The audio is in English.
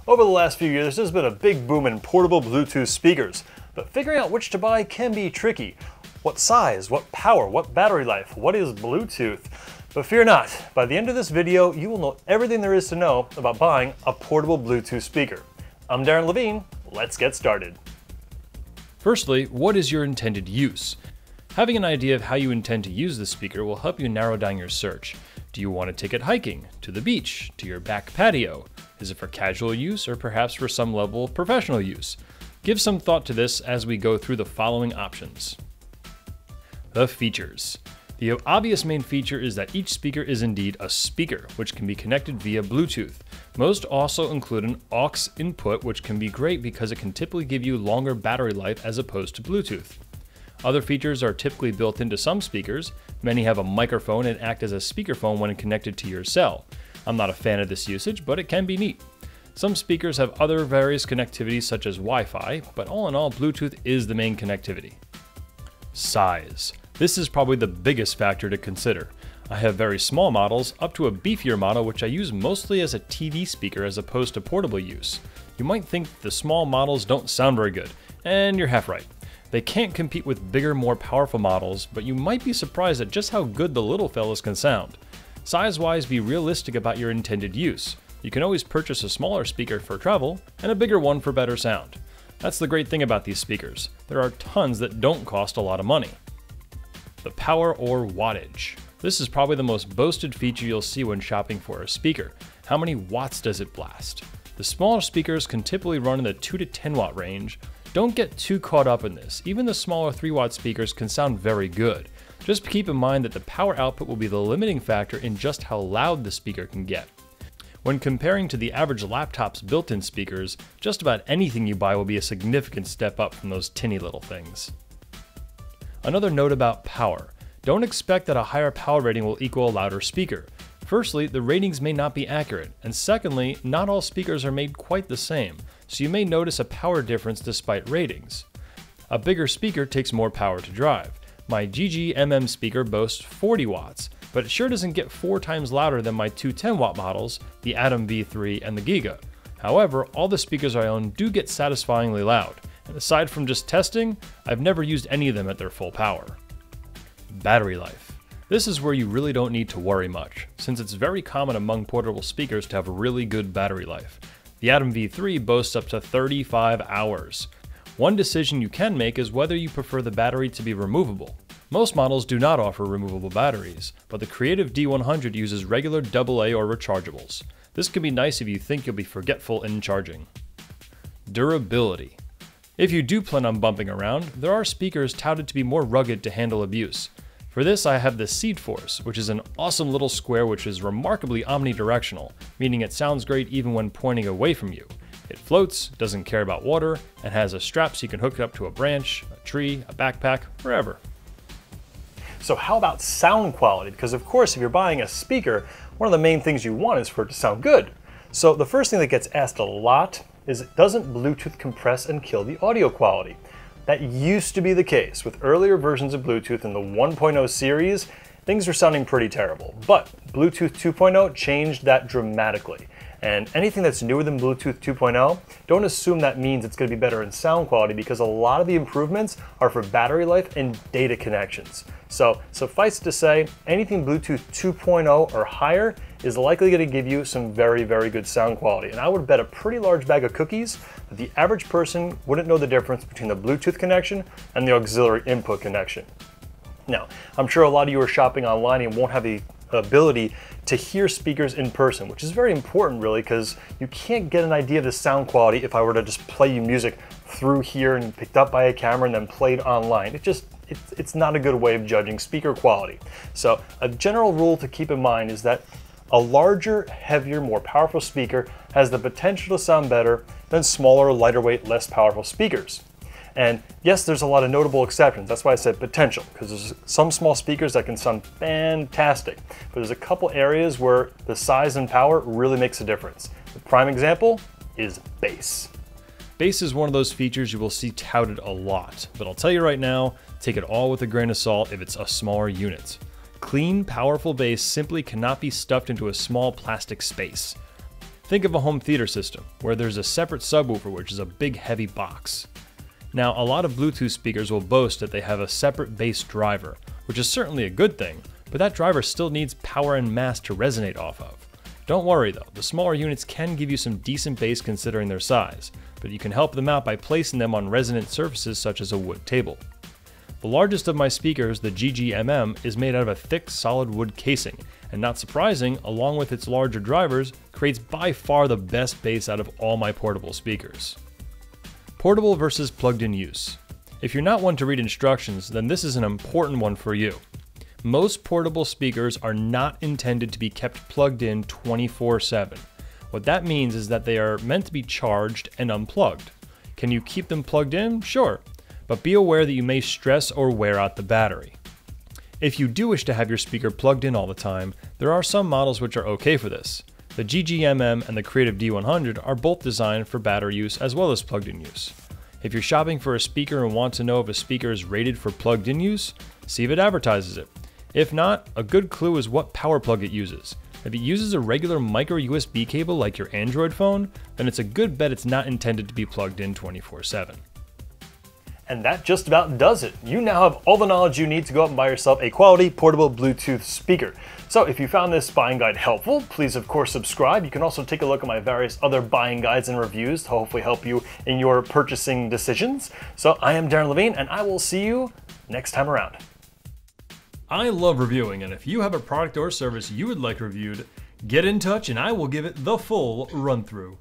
Over the last few years, there's been a big boom in portable Bluetooth speakers, but figuring out which to buy can be tricky. What size, what power, what battery life, what is Bluetooth? But fear not, by the end of this video, you will know everything there is to know about buying a portable Bluetooth speaker. I'm Darren Levine, let's get started. Firstly, what is your intended use? Having an idea of how you intend to use the speaker will help you narrow down your search. Do you want to take it hiking, to the beach, to your back patio? Is it for casual use or perhaps for some level of professional use? Give some thought to this as we go through the following options. The features. The obvious main feature is that each speaker is indeed a speaker, which can be connected via Bluetooth. Most also include an aux input, which can be great because it can typically give you longer battery life as opposed to Bluetooth. Other features are typically built into some speakers. Many have a microphone and act as a speakerphone when connected to your cell. I'm not a fan of this usage, but it can be neat. Some speakers have other various connectivities such as Wi-Fi, but all in all, Bluetooth is the main connectivity. Size. This is probably the biggest factor to consider. I have very small models up to a beefier model which I use mostly as a TV speaker as opposed to portable use. You might think the small models don't sound very good, and you're half right. They can't compete with bigger, more powerful models, but you might be surprised at just how good the little fellas can sound. Size-wise, be realistic about your intended use. You can always purchase a smaller speaker for travel and a bigger one for better sound. That's the great thing about these speakers. There are tons that don't cost a lot of money. The power or wattage. This is probably the most boasted feature you'll see when shopping for a speaker. How many watts does it blast? The smaller speakers can typically run in the 2 to 10 watt range. Don't get too caught up in this. Even the smaller 3 watt speakers can sound very good. Just keep in mind that the power output will be the limiting factor in just how loud the speaker can get. When comparing to the average laptop's built-in speakers, just about anything you buy will be a significant step up from those tinny little things. Another note about power. Don't expect that a higher power rating will equal a louder speaker. Firstly, the ratings may not be accurate, and secondly, not all speakers are made quite the same, so you may notice a power difference despite ratings. A bigger speaker takes more power to drive. My GGMM speaker boasts 40 watts, but it sure doesn't get 4 times louder than my two 10 watt models, the Atom V3 and the Geega. However, all the speakers I own do get satisfyingly loud, and aside from just testing, I've never used any of them at their full power. Battery life. This is where you really don't need to worry much, since it's very common among portable speakers to have really good battery life. The Atom V3 boasts up to 35 hours. One decision you can make is whether you prefer the battery to be removable. Most models do not offer removable batteries, but the Creative D100 uses regular AA or rechargeables. This can be nice if you think you'll be forgetful in charging. Durability. If you do plan on bumping around, there are speakers touted to be more rugged to handle abuse. For this, I have the Seedforce, which is an awesome little square which is remarkably omnidirectional, meaning it sounds great even when pointing away from you. It floats, doesn't care about water, and has a strap so you can hook it up to a branch, a tree, a backpack, wherever. So how about sound quality? Because of course, if you're buying a speaker, one of the main things you want is for it to sound good. So the first thing that gets asked a lot is, doesn't Bluetooth compress and kill the audio quality? That used to be the case. With earlier versions of Bluetooth in the 1.0 series, things were sounding pretty terrible. But Bluetooth 2.0 changed that dramatically. And anything that's newer than Bluetooth 2.0, don't assume that means it's going to be better in sound quality, because a lot of the improvements are for battery life and data connections. So suffice to say, anything Bluetooth 2.0 or higher is likely going to give you some very, very good sound quality. And I would bet a pretty large bag of cookies that the average person wouldn't know the difference between the Bluetooth connection and the auxiliary input connection. Now, I'm sure a lot of you are shopping online and won't have the ability to hear speakers in person, which is very important really, because you can't get an idea of the sound quality if I were to just play you music through here and picked up by a camera and then played online. It's not a good way of judging speaker quality. So a general rule to keep in mind is that a larger, heavier, more powerful speaker has the potential to sound better than smaller, lighter weight, less powerful speakers. And yes, there's a lot of notable exceptions. That's why I said potential, because there's some small speakers that can sound fantastic. But there's a couple areas where the size and power really makes a difference. The prime example is bass. Bass is one of those features you will see touted a lot, but I'll tell you right now, take it all with a grain of salt if it's a smaller unit. Clean, powerful bass simply cannot be stuffed into a small plastic space. Think of a home theater system, where there's a separate subwoofer which is a big heavy box. Now, a lot of Bluetooth speakers will boast that they have a separate bass driver, which is certainly a good thing, but that driver still needs power and mass to resonate off of. Don't worry though, the smaller units can give you some decent bass considering their size, but you can help them out by placing them on resonant surfaces such as a wood table. The largest of my speakers, the GGMM, is made out of a thick solid wood casing, and not surprising, along with its larger drivers, creates by far the best bass out of all my portable speakers. Portable versus plugged-in use. If you're not one to read instructions, then this is an important one for you. Most portable speakers are not intended to be kept plugged in 24/7. What that means is that they are meant to be charged and unplugged. Can you keep them plugged in? Sure, but be aware that you may stress or wear out the battery. If you do wish to have your speaker plugged in all the time, there are some models which are okay for this. The GGMM and the Creative D100 are both designed for battery use as well as plugged-in use. If you're shopping for a speaker and want to know if a speaker is rated for plugged-in use, see if it advertises it. If not, a good clue is what power plug it uses. If it uses a regular micro USB cable like your Android phone, then it's a good bet it's not intended to be plugged in 24/7. And that just about does it. You now have all the knowledge you need to go out and buy yourself a quality portable Bluetooth speaker. So if you found this buying guide helpful, please of course subscribe. You can also take a look at my various other buying guides and reviews to hopefully help you in your purchasing decisions. So I am Darren Levine, and I will see you next time around. I love reviewing, and if you have a product or service you would like reviewed, get in touch and I will give it the full run-through.